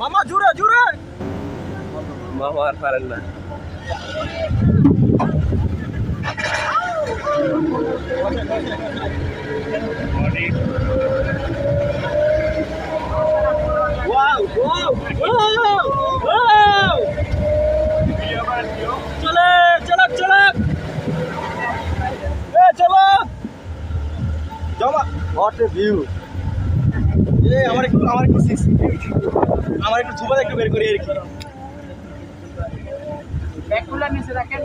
মামা জুড়ে জুড়ে মামা আর পারেন না। Wow, wow, wow, wow! চলে চলে চলে এ চলো জমা হোয়াট এ ভিউ এ আমার একটু ধুবা একটু বের করি আর কি ব্যাগগুলো নিচে রাখেন